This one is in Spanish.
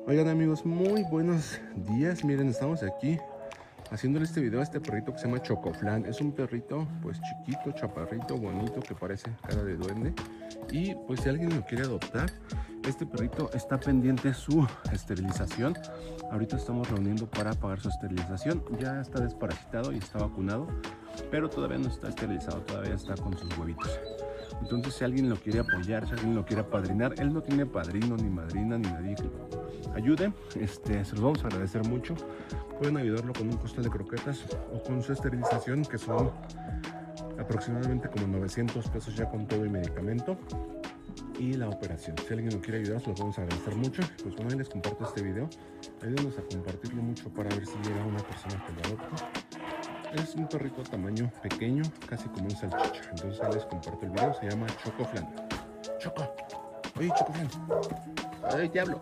Oigan amigos, muy buenos días. Miren, estamos aquí haciéndole este video a este perrito que se llama ChocoFlan. Es un perrito pues chiquito, chaparrito, bonito, que parece cara de duende. Y pues si alguien lo quiere adoptar, este perrito está pendiente su esterilización. Ahorita estamos reuniendo para pagar su esterilización. Ya está desparasitado y está vacunado, pero todavía no está esterilizado, todavía está con sus huevitos. Entonces si alguien lo quiere apoyar, si alguien lo quiere apadrinar, él no tiene padrino, ni madrina, ni nadie que lo ayude, se los vamos a agradecer mucho. Pueden ayudarlo con un costal de croquetas o con su esterilización, que son aproximadamente como 900 pesos ya con todo y medicamento y la operación. Si alguien lo quiere ayudar, se los vamos a agradecer mucho. Pues bueno, ahí les comparto este video. Ayúdenos a compartirlo mucho para ver si llega una persona que lo adopte. Es un perrito tamaño pequeño, casi como un salchicha. Entonces ahí les comparto el video. Se llama ChocoFlan. Choco. Oye, ChocoFlan. Ay, te hablo.